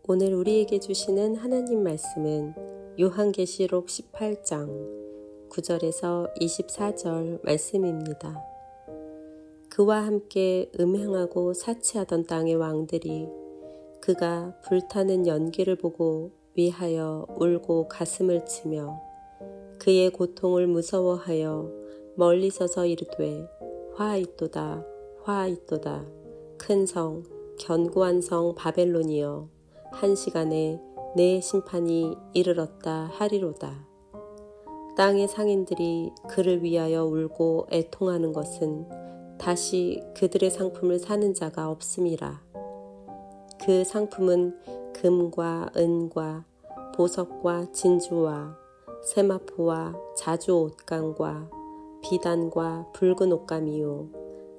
오늘 우리에게 주시는 하나님 말씀은 요한계시록 18장 9절에서 24절 말씀입니다. 그와 함께 음행하고 사치하던 땅의 왕들이 그가 불타는 연기를 보고 위하여 울고 가슴을 치며 그의 고통을 무서워하여 멀리 서서 이르되 화이또다 화이또다 큰 성 견고한 성 바벨론이여 한 시간에 내 심판이 이르렀다 하리로다. 땅의 상인들이 그를 위하여 울고 애통하는 것은 다시 그들의 상품을 사는 자가 없음이라. 그 상품은 금과 은과 보석과 진주와 세마포와 자주 옷감과 비단과 붉은 옷감이요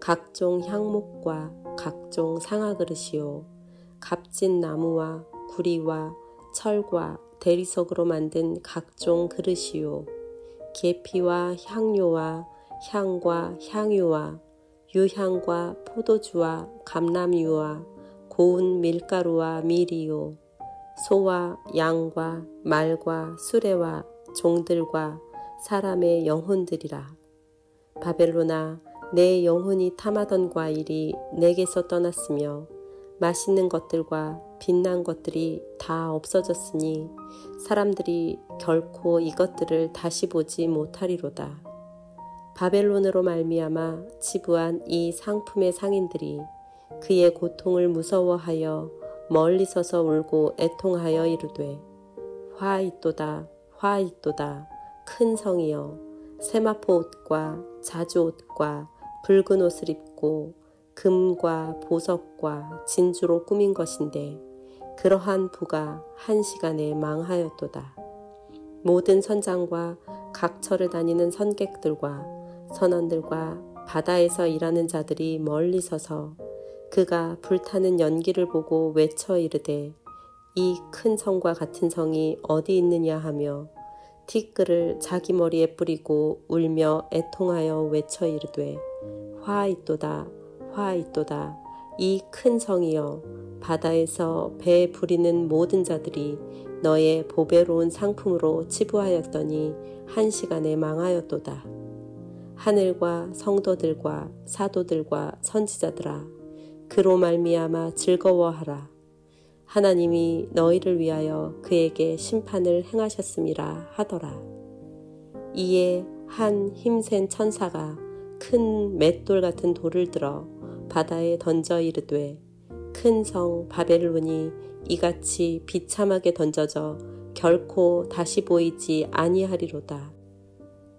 각종 향목과 각종 상아그릇이요 값진 나무와 구리와 철과 대리석으로 만든 각종 그릇이요 계피와 향료와 향과 향유와 유향과 포도주와 감람유와 고운 밀가루와 밀이요 소와 양과 말과 수레와 종들과 사람의 영혼들이라. 바벨론아, 내 영혼이 탐하던 과일이 내게서 떠났으며 맛있는 것들과 빛난 것들이 다 없어졌으니 사람들이 결코 이것들을 다시 보지 못하리로다. 바벨론으로 말미암아 치부한 이 상품의 상인들이 그의 고통을 무서워하여 멀리 서서 울고 애통하여 이르되 화이또다 화이또다 큰 성이여 세마포 옷과 자주 옷과 붉은 옷을 입고 금과 보석과 진주로 꾸민 것인데 그러한 부가 한 시간에 망하였도다. 모든 선장과 각처를 다니는 선객들과 선원들과 바다에서 일하는 자들이 멀리 서서 그가 불타는 연기를 보고 외쳐 이르되 이 큰 성과 같은 성이 어디 있느냐 하며 티끌을 자기 머리에 뿌리고 울며 애통하여 외쳐 이르되 화이또다 화이또다 이 큰 성이여 바다에서 배 부리는 모든 자들이 너의 보배로운 상품으로 치부하였더니 한 시간에 망하였도다. 하늘과 성도들과 사도들과 선지자들아 그로 말미암아 즐거워하라. 하나님이 너희를 위하여 그에게 심판을 행하셨음이라 하더라. 이에 한 힘센 천사가 큰 맷돌 같은 돌을 들어 바다에 던져 이르되 큰 성 바벨론이 이같이 비참하게 던져져 결코 다시 보이지 아니하리로다.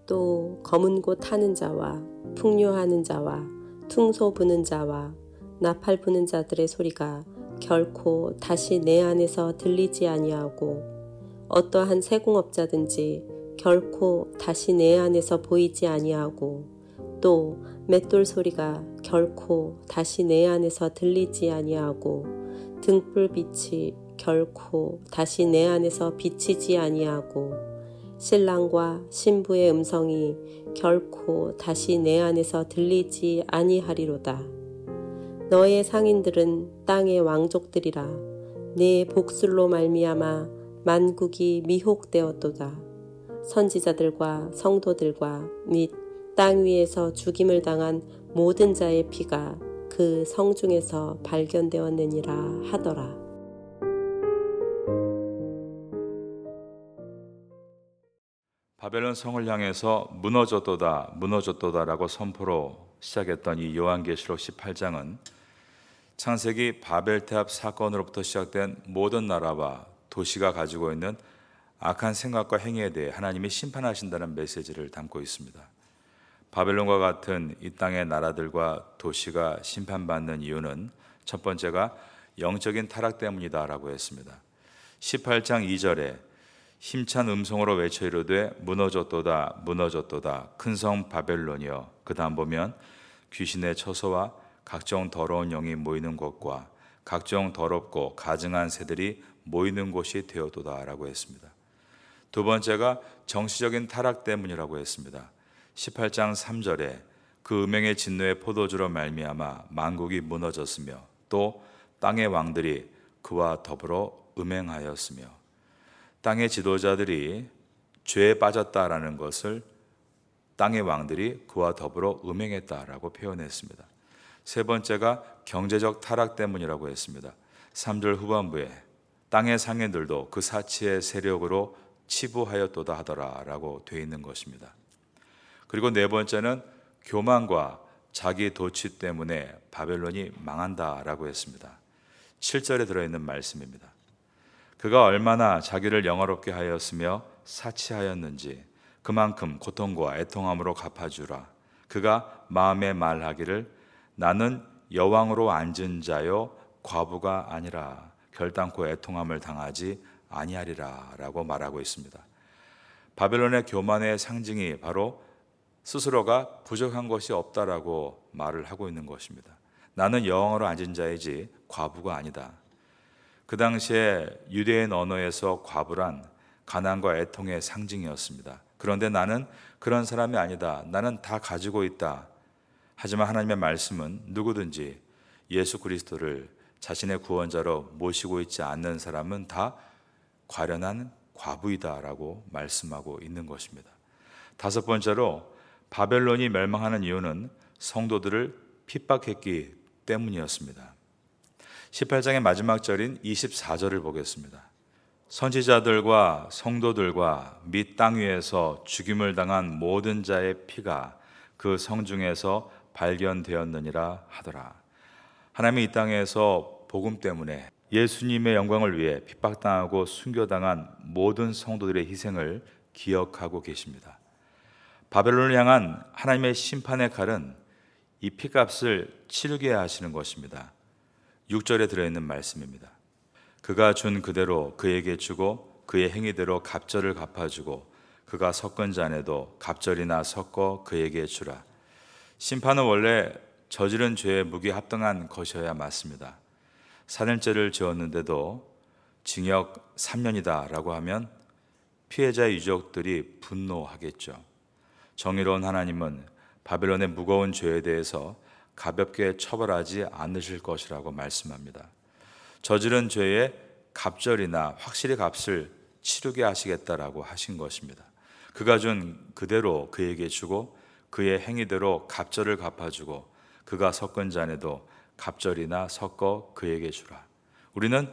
또 검은 곳 타는 자와 풍요하는 자와 퉁소 부는 자와 나팔 부는 자들의 소리가 결코 다시 내 안에서 들리지 아니하고 어떠한 세공업자든지 결코 다시 내 안에서 보이지 아니하고 또 맷돌 소리가 결코 다시 내 안에서 들리지 아니하고 등불빛이 결코 다시 내 안에서 비치지 아니하고 신랑과 신부의 음성이 결코 다시 내 안에서 들리지 아니하리로다. 너의 상인들은 땅의 왕족들이라. 네 복술로 말미암아 만국이 미혹되었도다. 선지자들과 성도들과 및 땅 위에서 죽임을 당한 모든 자의 피가 그 성 중에서 발견되었느니라 하더라. 바벨론 성을 향해서 무너졌도다 무너졌도다라고 선포로 시작했던 이 요한계시록 18장은 창세기 바벨탑 사건으로부터 시작된 모든 나라와 도시가 가지고 있는 악한 생각과 행위에 대해 하나님이 심판하신다는 메시지를 담고 있습니다. 바벨론과 같은 이 땅의 나라들과 도시가 심판받는 이유는 첫 번째가 영적인 타락 때문이다라고 했습니다. 18장 2절에 힘찬 음성으로 외쳐 이르되 무너졌도다 무너졌도다 큰 성 바벨론이여. 그 다음 보면 귀신의 처소와 각종 더러운 영이 모이는 곳과 각종 더럽고 가증한 새들이 모이는 곳이 되었도다라고 했습니다. 두 번째가 정치적인 타락 때문이라고 했습니다. 18장 3절에 그 음행의 진노의 포도주로 말미암아 만국이 무너졌으며 또 땅의 왕들이 그와 더불어 음행하였으며 땅의 지도자들이 죄에 빠졌다라는 것을 땅의 왕들이 그와 더불어 음행했다라고 표현했습니다. 세 번째가 경제적 타락 때문이라고 했습니다. 3절 후반부에 땅의 상인들도 그 사치의 세력으로 치부하였도다 하더라라고 되어 있는 것입니다. 그리고 네 번째는 교만과 자기 도취 때문에 바벨론이 망한다라고 했습니다. 7절에 들어있는 말씀입니다. 그가 얼마나 자기를 영화롭게 하였으며 사치하였는지 그만큼 고통과 애통함으로 갚아주라. 그가 마음에 말하기를 나는 여왕으로 앉은 자요 과부가 아니라 결단코 애통함을 당하지 아니하리라 라고 말하고 있습니다. 바벨론의 교만의 상징이 바로 스스로가 부족한 것이 없다라고 말을 하고 있는 것입니다. 나는 여왕으로 앉은 자이지 과부가 아니다. 그 당시에 유대인 언어에서 과부란 가난과 애통의 상징이었습니다. 그런데 나는 그런 사람이 아니다. 나는 다 가지고 있다. 하지만 하나님의 말씀은 누구든지 예수 그리스도를 자신의 구원자로 모시고 있지 않는 사람은 다 과련한 과부이다라고 말씀하고 있는 것입니다. 다섯 번째로 바벨론이 멸망하는 이유는 성도들을 핍박했기 때문이었습니다. 18장의 마지막 절인 24절을 보겠습니다. 선지자들과 성도들과 및 땅 위에서 죽임을 당한 모든 자의 피가 그 성중에서 발견되었느니라 하더라. 하나님이 이 땅에서 복음 때문에 예수님의 영광을 위해 핍박당하고 순교당한 모든 성도들의 희생을 기억하고 계십니다. 바벨론을 향한 하나님의 심판의 칼은 이 피값을 치르게 하시는 것입니다. 6절에 들어있는 말씀입니다. 그가 준 그대로 그에게 주고 그의 행위대로 갑절을 갚아주고 그가 섞은 잔에도 갑절이나 섞어 그에게 주라. 심판은 원래 저지른 죄에 무기합당한 것이어야 맞습니다. 살인죄를 지었는데도 징역 3년이다 라고 하면 피해자의 유족들이 분노하겠죠. 정의로운 하나님은 바벨론의 무거운 죄에 대해서 가볍게 처벌하지 않으실 것이라고 말씀합니다. 저지른 죄의 갑절이나 확실히 값을 치르게 하시겠다라고 하신 것입니다. 그가 준 그대로 그에게 주고 그의 행위대로 갑절을 갚아주고 그가 섞은 잔에도 갑절이나 섞어 그에게 주라. 우리는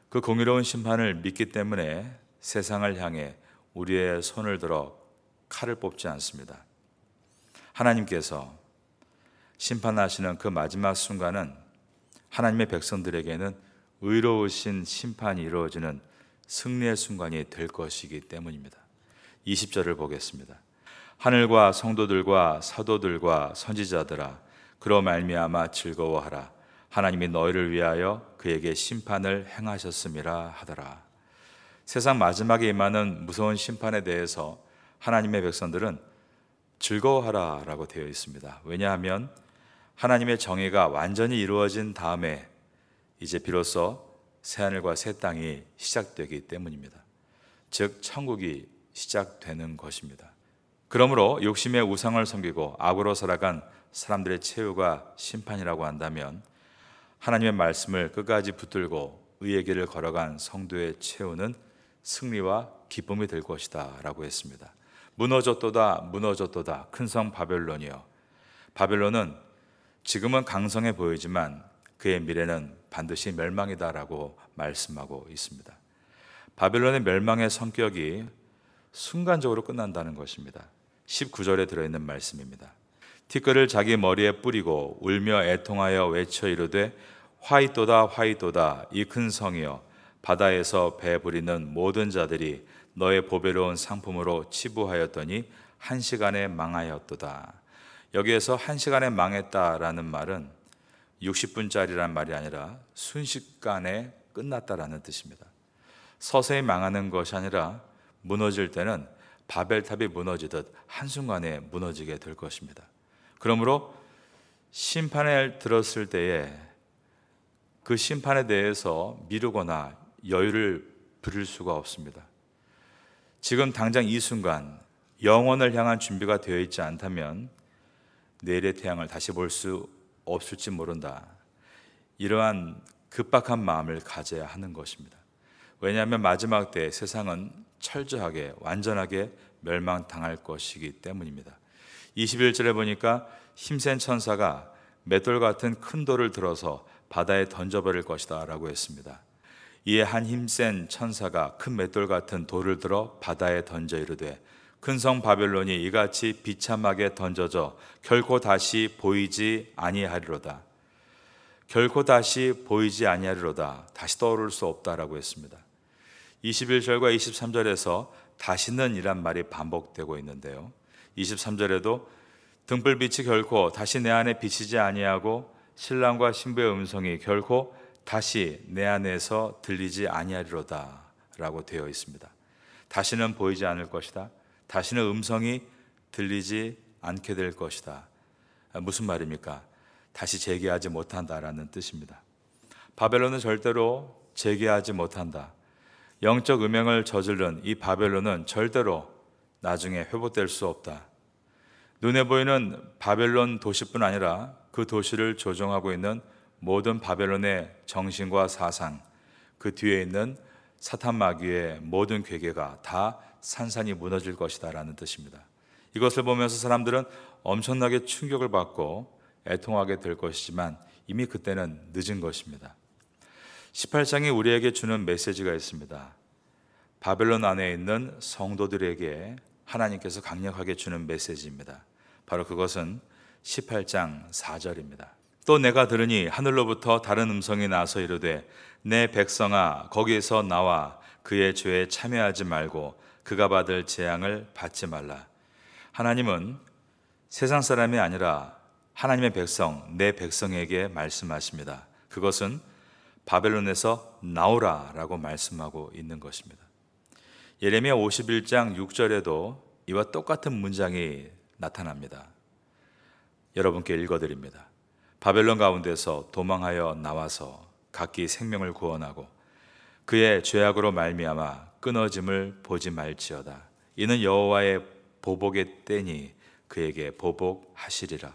그 공의로운 심판을 믿기 때문에 세상을 향해 우리의 손을 들어 칼을 뽑지 않습니다. 하나님께서 심판하시는 그 마지막 순간은 하나님의 백성들에게는 의로우신 심판이 이루어지는 승리의 순간이 될 것이기 때문입니다. 20절을 보겠습니다. 하늘과 성도들과 사도들과 선지자들아 그로 말미암아 즐거워하라. 하나님이 너희를 위하여 그에게 심판을 행하셨음이라 하더라. 세상 마지막에 임하는 무서운 심판에 대해서 하나님의 백성들은 즐거워하라 라고 되어 있습니다. 왜냐하면 하나님의 정의가 완전히 이루어진 다음에 이제 비로소 새하늘과 새 땅이 시작되기 때문입니다. 즉 천국이 시작되는 것입니다. 그러므로 욕심의 우상을 섬기고 악으로 살아간 사람들의 최후가 심판이라고 한다면 하나님의 말씀을 끝까지 붙들고 의의 길을 걸어간 성도의 최후는 승리와 기쁨이 될 것이다 라고 했습니다. 무너졌도다 무너졌도다 큰 성 바벨론이여. 바벨론은 지금은 강성해 보이지만 그의 미래는 반드시 멸망이다라고 말씀하고 있습니다. 바벨론의 멸망의 성격이 순간적으로 끝난다는 것입니다. 19절에 들어있는 말씀입니다. 티끌을 자기 머리에 뿌리고 울며 애통하여 외쳐 이르되 화이또다 화이또다 이 큰 성이여 바다에서 배 부리는 모든 자들이 너의 보배로운 상품으로 치부하였더니 한 시간에 망하였도다. 여기에서 한 시간에 망했다라는 말은 60분짜리란 말이 아니라 순식간에 끝났다라는 뜻입니다. 서서히 망하는 것이 아니라 무너질 때는 바벨탑이 무너지듯 한순간에 무너지게 될 것입니다. 그러므로 심판을 들었을 때에 그 심판에 대해서 미루거나 여유를 부릴 수가 없습니다. 지금 당장 이 순간 영원을 향한 준비가 되어 있지 않다면 내일의 태양을 다시 볼 수 없을지 모른다. 이러한 급박한 마음을 가져야 하는 것입니다. 왜냐하면 마지막 때 세상은 철저하게 완전하게 멸망당할 것이기 때문입니다. 21절에 보니까 힘센 천사가 맷돌 같은 큰 돌을 들어서 바다에 던져버릴 것이다 라고 했습니다. 이에 한 힘센 천사가 큰 맷돌 같은 돌을 들어 바다에 던져 이르되 큰 성 바벨론이 이같이 비참하게 던져져 결코 다시 보이지 아니하리로다. 결코 다시 보이지 아니하리로다. 다시 떠오를 수 없다라고 했습니다. 21절과 23절에서 다시는 이란 말이 반복되고 있는데요. 23절에도 등불빛이 결코 다시 내 안에 비치지 아니하고 신랑과 신부의 음성이 결코 다시 내 안에서 들리지 아니하리로다 라고 되어 있습니다. 다시는 보이지 않을 것이다. 다시는 음성이 들리지 않게 될 것이다. 무슨 말입니까? 다시 재개하지 못한다라는 뜻입니다. 바벨론은 절대로 재개하지 못한다. 영적 음행을 저지른 이 바벨론은 절대로 나중에 회복될 수 없다. 눈에 보이는 바벨론 도시뿐 아니라 그 도시를 조종하고 있는 모든 바벨론의 정신과 사상, 그 뒤에 있는 사탄 마귀의 모든 괴계가 다 산산이 무너질 것이다 라는 뜻입니다. 이것을 보면서 사람들은 엄청나게 충격을 받고 애통하게 될 것이지만 이미 그때는 늦은 것입니다. 18장이 우리에게 주는 메시지가 있습니다. 바벨론 안에 있는 성도들에게 하나님께서 강력하게 주는 메시지입니다. 바로 그것은 18장 4절입니다. 또 내가 들으니 하늘로부터 다른 음성이 나서 이르되 내 백성아 거기에서 나와 그의 죄에 참여하지 말고 그가 받을 재앙을 받지 말라. 하나님은 세상 사람이 아니라 하나님의 백성, 내 백성에게 말씀하십니다. 그것은 바벨론에서 나오라 라고 말씀하고 있는 것입니다. 예레미야 51장 6절에도 이와 똑같은 문장이 나타납니다. 여러분께 읽어드립니다. 바벨론 가운데서 도망하여 나와서 각기 생명을 구원하고 그의 죄악으로 말미암아 끊어짐을 보지 말지어다. 이는 여호와의 보복의 때니 그에게 보복하시리라.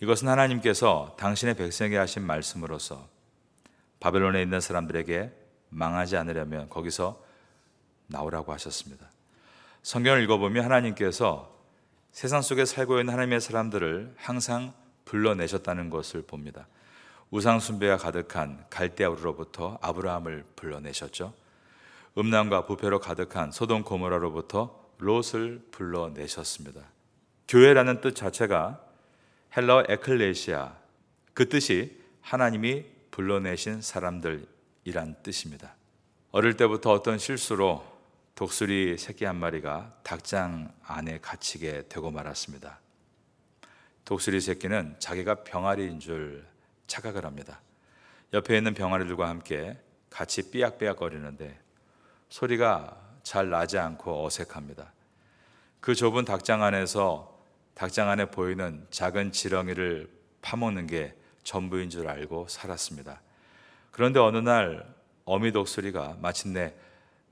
이것은 하나님께서 당신의 백성에게 하신 말씀으로서 바벨론에 있는 사람들에게 망하지 않으려면 거기서 나오라고 하셨습니다. 성경을 읽어보면 하나님께서 세상 속에 살고 있는 하나님의 사람들을 항상 불러내셨다는 것을 봅니다. 우상 숭배가 가득한 갈대아 우르로부터 아브라함을 불러내셨죠. 음란과 부패로 가득한 소돔 고모라로부터 롯을 불러내셨습니다. 교회라는 뜻 자체가 헬라어 에클레시아, 그 뜻이 하나님이 불러내신 사람들이란 뜻입니다. 어릴 때부터 어떤 실수로 독수리 새끼 한 마리가 닭장 안에 갇히게 되고 말았습니다. 독수리 새끼는 자기가 병아리인 줄 착각을 합니다. 옆에 있는 병아리들과 함께 같이 삐약삐약거리는데 소리가 잘 나지 않고 어색합니다. 그 좁은 닭장 안에서 닭장 안에 보이는 작은 지렁이를 파먹는 게 전부인 줄 알고 살았습니다. 그런데 어느 날 어미 독수리가 마침내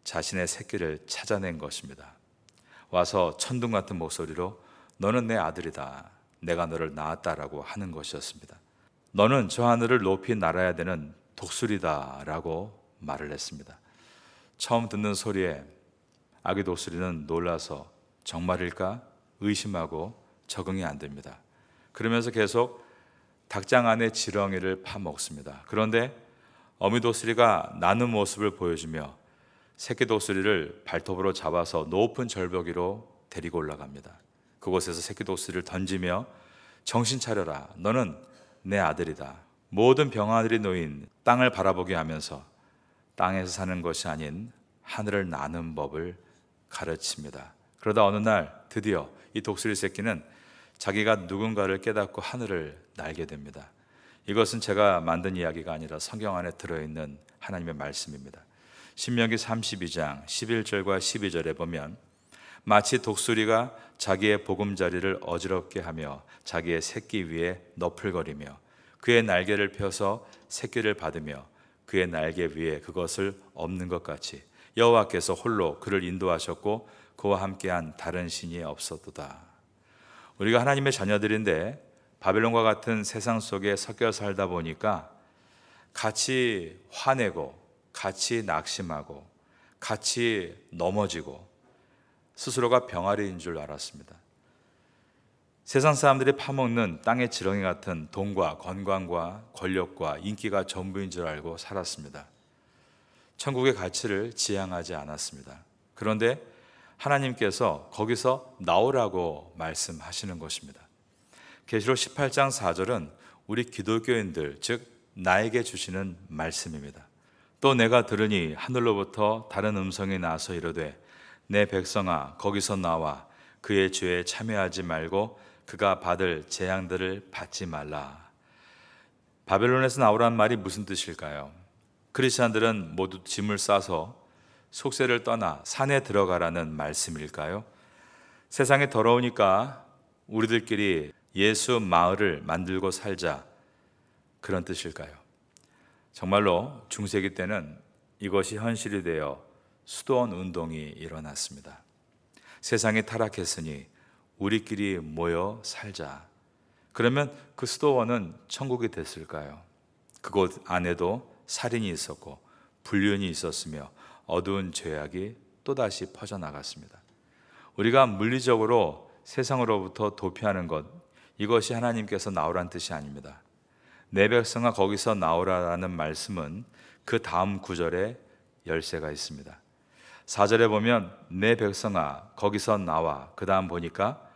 자신의 새끼를 찾아낸 것입니다. 와서 천둥 같은 목소리로 너는 내 아들이다. 내가 너를 낳았다라고 하는 것이었습니다. 너는 저 하늘을 높이 날아야 되는 독수리다 라고 말을 했습니다. 처음 듣는 소리에 아기 독수리는 놀라서 정말일까 의심하고 적응이 안 됩니다. 그러면서 계속 닭장 안에 지렁이를 파먹습니다. 그런데 어미 독수리가 나는 모습을 보여주며 새끼 독수리를 발톱으로 잡아서 높은 절벽 위로 데리고 올라갑니다. 그곳에서 새끼 독수리를 던지며 정신 차려라. 너는 내 아들이다. 모든 병아들이 놓인 땅을 바라보게 하면서 땅에서 사는 것이 아닌 하늘을 나는 법을 가르칩니다. 그러다 어느 날 드디어 이 독수리 새끼는 자기가 누군가를 깨닫고 하늘을 날게 됩니다. 이것은 제가 만든 이야기가 아니라 성경 안에 들어있는 하나님의 말씀입니다. 신명기 32장 11절과 12절에 보면 마치 독수리가 자기의 보금자리를 어지럽게 하며 자기의 새끼 위에 너풀거리며 그의 날개를 펴서 새끼를 받으며 그의 날개 위에 그것을 엎는 것 같이 여호와께서 홀로 그를 인도하셨고 그와 함께한 다른 신이 없었도다. 우리가 하나님의 자녀들인데 바벨론과 같은 세상 속에 섞여 살다 보니까 같이 화내고 같이 낙심하고 같이 넘어지고 스스로가 병아리인 줄 알았습니다. 세상 사람들이 파먹는 땅의 지렁이 같은 돈과 건강과 권력과 인기가 전부인 줄 알고 살았습니다. 천국의 가치를 지향하지 않았습니다. 그런데 하나님께서 거기서 나오라고 말씀하시는 것입니다. 계시록 18장 4절은 우리 기독교인들, 즉 나에게 주시는 말씀입니다. 또 내가 들으니 하늘로부터 다른 음성이 나서 이르되 내 백성아 거기서 나와 그의 죄에 참여하지 말고 그가 받을 재앙들을 받지 말라. 바벨론에서 나오란 말이 무슨 뜻일까요? 크리스찬들은 모두 짐을 싸서 속세를 떠나 산에 들어가라는 말씀일까요? 세상이 더러우니까 우리들끼리 예수 마을을 만들고 살자, 그런 뜻일까요? 정말로 중세기 때는 이것이 현실이 되어 수도원 운동이 일어났습니다. 세상이 타락했으니 우리끼리 모여 살자. 그러면 그 수도원은 천국이 됐을까요? 그곳 안에도 살인이 있었고 불륜이 있었으며 어두운 죄악이 또다시 퍼져나갔습니다. 우리가 물리적으로 세상으로부터 도피하는 것, 이것이 하나님께서 나오란 뜻이 아닙니다. 내 백성아 거기서 나오라라는 말씀은 그 다음 구절에 열쇠가 있습니다. 4절에 보면 내 백성아 거기서 나와, 그 다음 보니까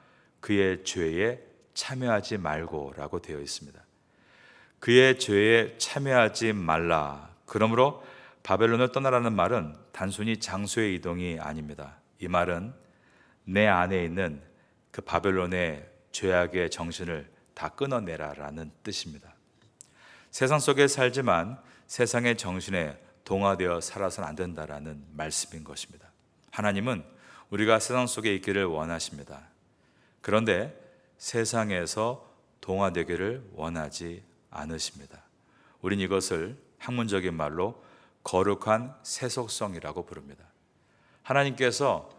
그의 죄에 참여하지 말고 라고 되어 있습니다. 그의 죄에 참여하지 말라. 그러므로 바벨론을 떠나라는 말은 단순히 장소의 이동이 아닙니다. 이 말은 내 안에 있는 그 바벨론의 죄악의 정신을 다 끊어내라라는 뜻입니다. 세상 속에 살지만 세상의 정신에 동화되어 살아서는 안 된다라는 말씀인 것입니다. 하나님은 우리가 세상 속에 있기를 원하십니다. 그런데 세상에서 동화되기를 원하지 않으십니다. 우린 이것을 학문적인 말로 거룩한 세속성이라고 부릅니다. 하나님께서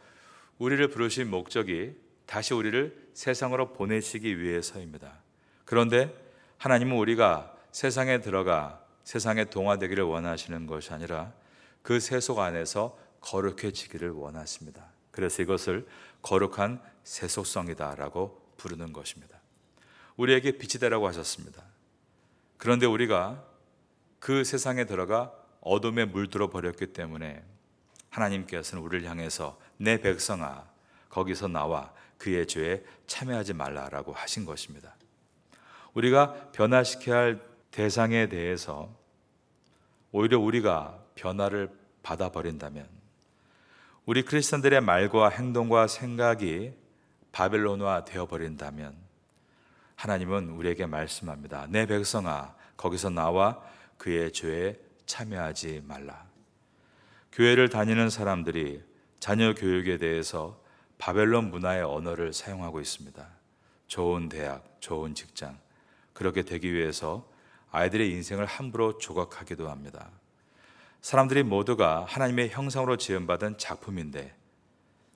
우리를 부르신 목적이 다시 우리를 세상으로 보내시기 위해서입니다. 그런데 하나님은 우리가 세상에 들어가 세상에 동화되기를 원하시는 것이 아니라 그 세속 안에서 거룩해지기를 원하십니다. 그래서 이것을 거룩한 세속성이다라고 부르는 것입니다. 우리에게 빛이 되라고 하셨습니다. 그런데 우리가 그 세상에 들어가 어둠에 물들어 버렸기 때문에 하나님께서는 우리를 향해서 내 백성아 거기서 나와 그의 죄에 참여하지 말라라고 하신 것입니다. 우리가 변화시켜야 할 대상에 대해서 오히려 우리가 변화를 받아버린다면, 우리 크리스천들의 말과 행동과 생각이 바벨론화 되어버린다면 하나님은 우리에게 말씀합니다. 내 백성아 거기서 나와 그의 죄에 참여하지 말라. 교회를 다니는 사람들이 자녀 교육에 대해서 바벨론 문화의 언어를 사용하고 있습니다. 좋은 대학, 좋은 직장, 그렇게 되기 위해서 아이들의 인생을 함부로 조각하기도 합니다. 사람들이 모두가 하나님의 형상으로 지음받은 작품인데,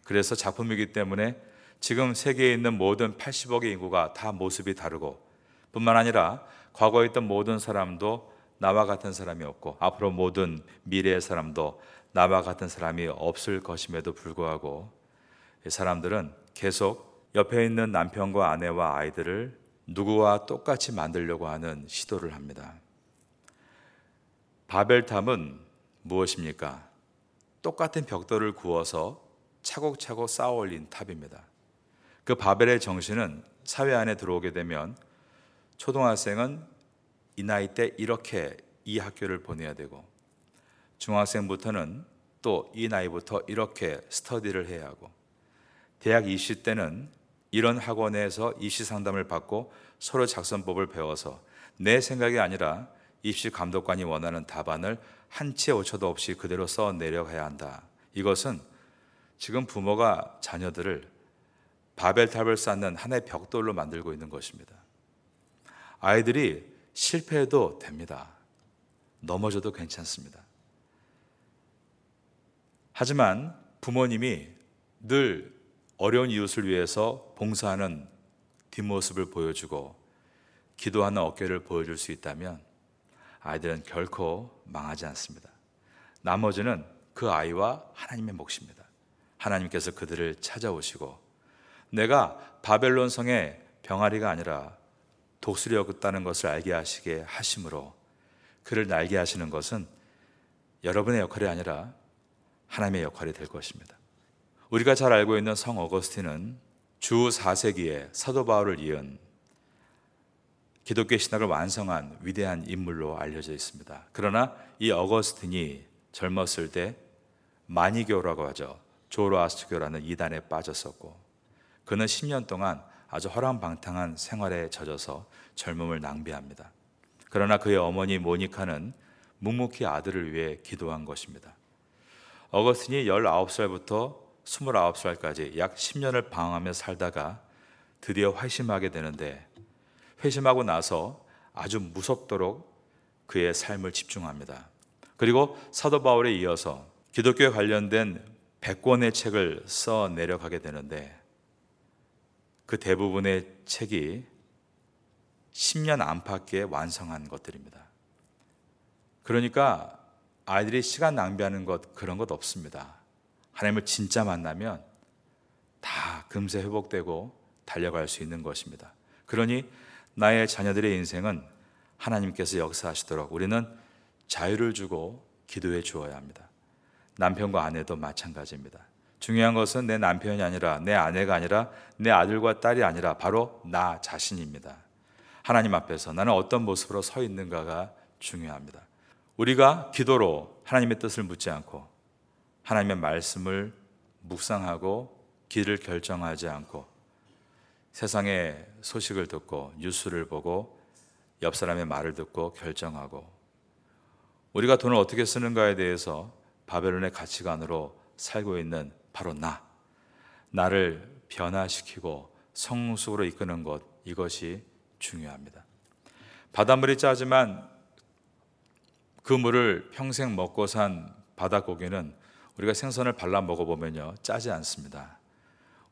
그래서 작품이기 때문에 지금 세계에 있는 모든 80억의 인구가 다 모습이 다르고, 뿐만 아니라 과거에 있던 모든 사람도 나와 같은 사람이 없고 앞으로 모든 미래의 사람도 나와 같은 사람이 없을 것임에도 불구하고 이 사람들은 계속 옆에 있는 남편과 아내와 아이들을 누구와 똑같이 만들려고 하는 시도를 합니다. 바벨탑은 무엇입니까? 똑같은 벽돌을 구워서 차곡차곡 쌓아 올린 탑입니다. 그 바벨의 정신은 사회 안에 들어오게 되면 초등학생은 이 나이 때 이렇게 이 학교를 보내야 되고, 중학생부터는 또 이 나이부터 이렇게 스터디를 해야 하고, 대학 입시 때는 이런 학원에서 입시 상담을 받고 서로 작성법을 배워서 내 생각이 아니라 입시 감독관이 원하는 답안을 한 치의 오차도 없이 그대로 써 내려가야 한다. 이것은 지금 부모가 자녀들을 바벨탑을 쌓는 하나의 벽돌로 만들고 있는 것입니다. 아이들이 실패해도 됩니다. 넘어져도 괜찮습니다. 하지만 부모님이 늘 어려운 이웃을 위해서 봉사하는 뒷모습을 보여주고 기도하는 어깨를 보여줄 수 있다면 아이들은 결코 망하지 않습니다. 나머지는 그 아이와 하나님의 몫입니다. 하나님께서 그들을 찾아오시고 내가 바벨론 성의 병아리가 아니라 독수리였다는 것을 알게 하시게 하심으로 그를 날게 하시는 것은 여러분의 역할이 아니라 하나님의 역할이 될 것입니다. 우리가 잘 알고 있는 성 어거스틴은 주 4세기에 사도 바울을 이은 기독교 신학을 완성한 위대한 인물로 알려져 있습니다. 그러나 이 어거스틴이 젊었을 때 마니교라고 하죠. 조로아스트교라는 이단에 빠졌었고 그는 10년 동안 아주 허랑방탕한 생활에 젖어서 젊음을 낭비합니다. 그러나 그의 어머니 모니카는 묵묵히 아들을 위해 기도한 것입니다. 어거스틴이 19살부터 29살까지 약 10년을 방황하며 살다가 드디어 회심하게 되는데 회심하고 나서 아주 무섭도록 그의 삶을 집중합니다. 그리고 사도 바울에 이어서 기독교에 관련된 100권의 책을 써 내려가게 되는데 그 대부분의 책이 10년 안팎에 완성한 것들입니다. 그러니까 아이들이 시간 낭비하는 것 그런 것 없습니다. 하나님을 진짜 만나면 다 금세 회복되고 달려갈 수 있는 것입니다. 그러니 나의 자녀들의 인생은 하나님께서 역사하시도록 우리는 자유를 주고 기도해 주어야 합니다. 남편과 아내도 마찬가지입니다. 중요한 것은 내 남편이 아니라 내 아내가 아니라 내 아들과 딸이 아니라 바로 나 자신입니다. 하나님 앞에서 나는 어떤 모습으로 서 있는가가 중요합니다. 우리가 기도로 하나님의 뜻을 묻지 않고 하나님의 말씀을 묵상하고 길을 결정하지 않고 세상의 소식을 듣고 뉴스를 보고 옆 사람의 말을 듣고 결정하고 우리가 돈을 어떻게 쓰는가에 대해서 바벨론의 가치관으로 살고 있는 바로 나를 변화시키고 성숙으로 이끄는 것 이것이 중요합니다. 바닷물이 짜지만 그 물을 평생 먹고 산 바닷고기는 우리가 생선을 발라 먹어보면요 짜지 않습니다.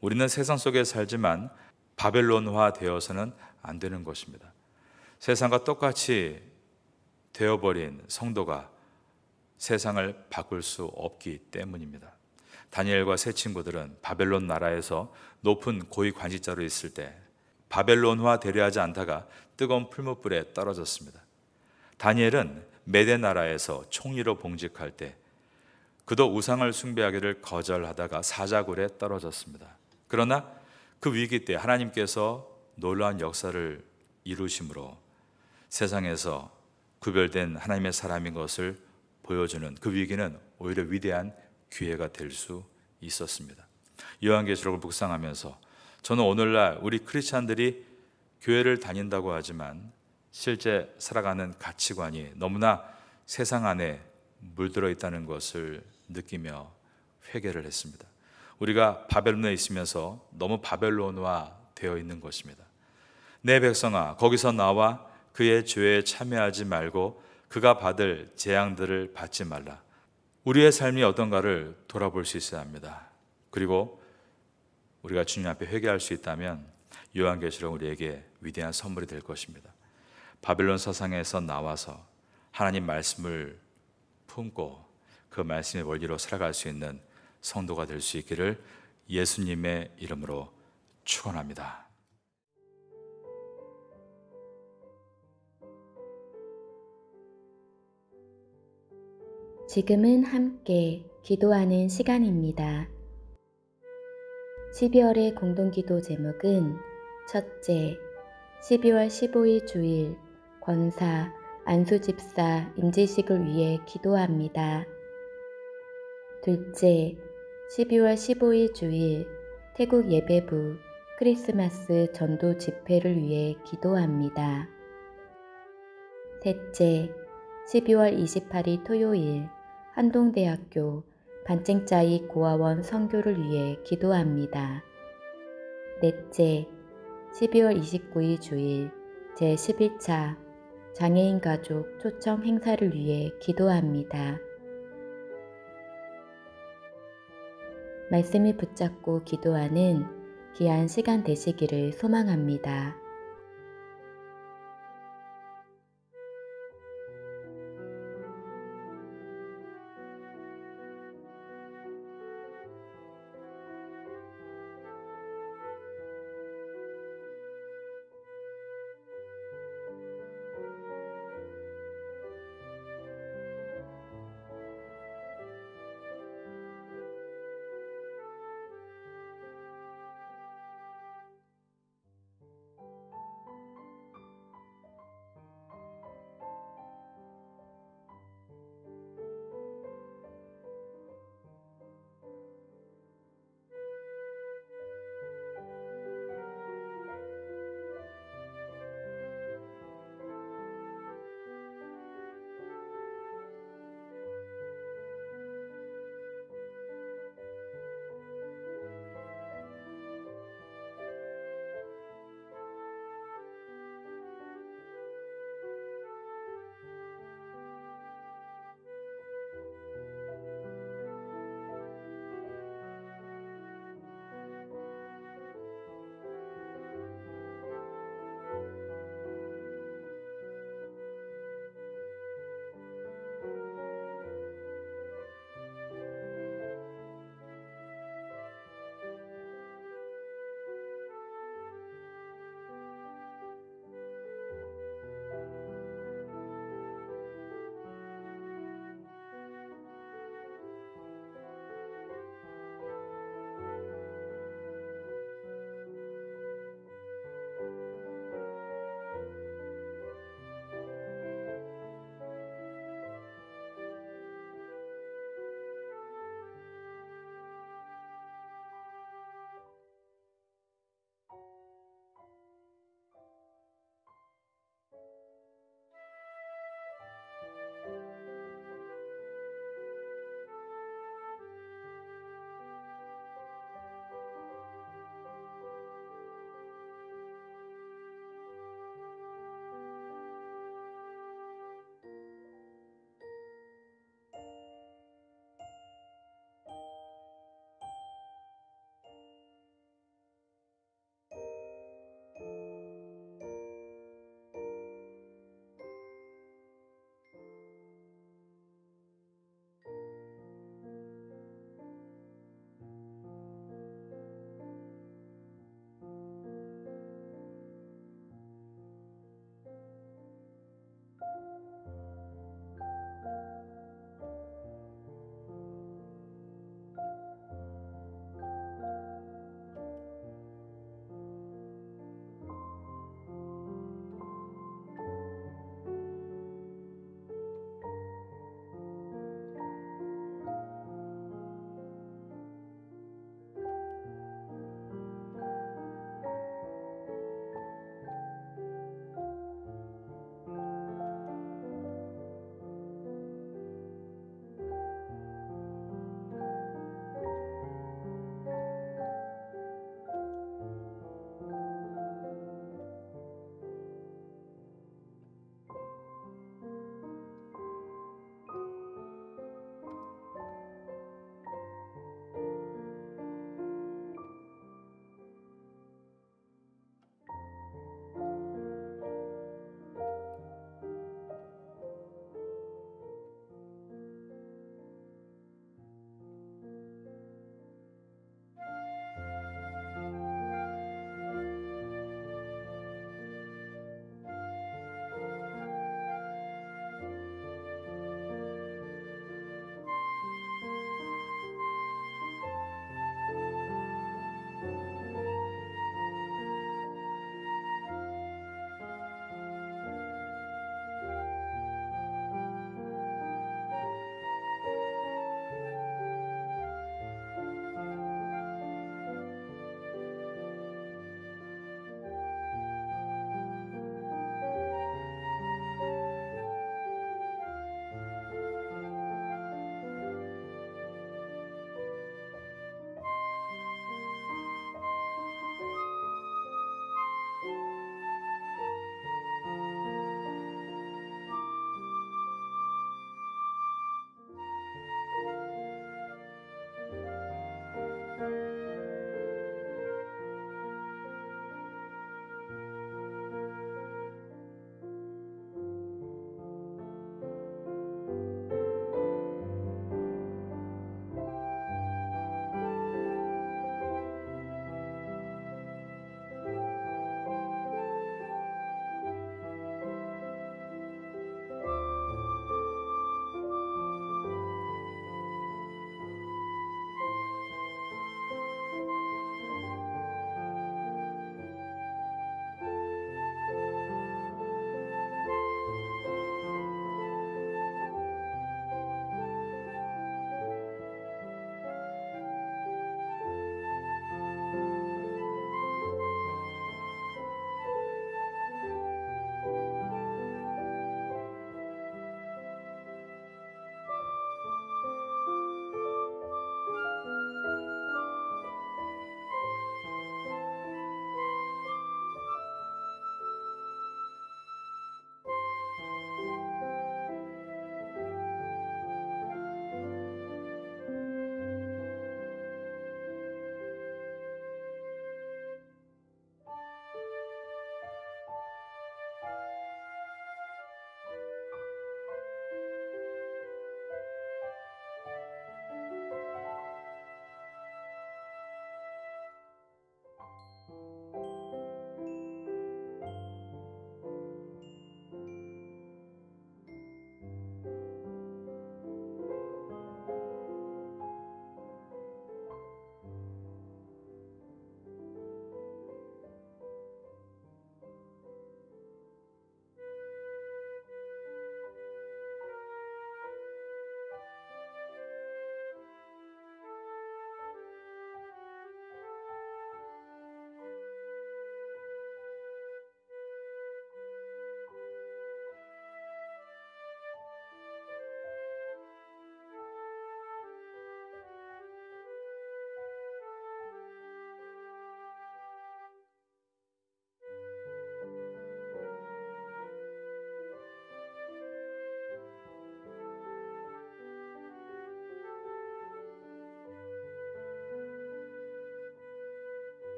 우리는 세상 속에 살지만 바벨론화 되어서는 안 되는 것입니다. 세상과 똑같이 되어버린 성도가 세상을 바꿀 수 없기 때문입니다. 다니엘과 세 친구들은 바벨론 나라에서 높은 고위 관직자로 있을 때 바벨론화 되려 하지 않다가 뜨거운 풀무불에 떨어졌습니다. 다니엘은 메대 나라에서 총리로 봉직할 때 그도 우상을 숭배하기를 거절하다가 사자굴에 떨어졌습니다. 그러나 그 위기 때 하나님께서 놀라운 역사를 이루심으로 세상에서 구별된 하나님의 사람인 것을 보여주는 그 위기는 오히려 위대한 기회가 될 수 있었습니다. 요한계시록을 묵상하면서 저는 오늘날 우리 크리스찬들이 교회를 다닌다고 하지만 실제 살아가는 가치관이 너무나 세상 안에 물들어 있다는 것을 느끼며 회개를 했습니다. 우리가 바벨론에 있으면서 너무 바벨론화 되어 있는 것입니다. 내 백성아 거기서 나와 그의 죄에 참여하지 말고 그가 받을 재앙들을 받지 말라. 우리의 삶이 어떤가를 돌아볼 수 있어야 합니다. 그리고 우리가 주님 앞에 회개할 수 있다면 요한계시록 우리에게 위대한 선물이 될 것입니다. 바벨론 서상에서 나와서 하나님 말씀을 품고 그 말씀의 원리로 살아갈 수 있는 성도가 될 수 있기를 예수님의 이름으로 축원합니다. 지금은 함께 기도하는 시간입니다. 12월의 공동기도 제목은 첫째, 12월 15일 주일 권사 안수집사 임지식을 위해 기도합니다. 둘째, 12월 15일 주일 태국 예배부 크리스마스 전도 집회를 위해 기도합니다. 셋째, 12월 28일 토요일 한동대학교 반쟁짜이 고아원 선교를 위해 기도합니다. 넷째, 12월 29일 주일 제11차 장애인 가족 초청 행사를 위해 기도합니다. 말씀을 붙잡고 기도하는 귀한 시간 되시기를 소망합니다.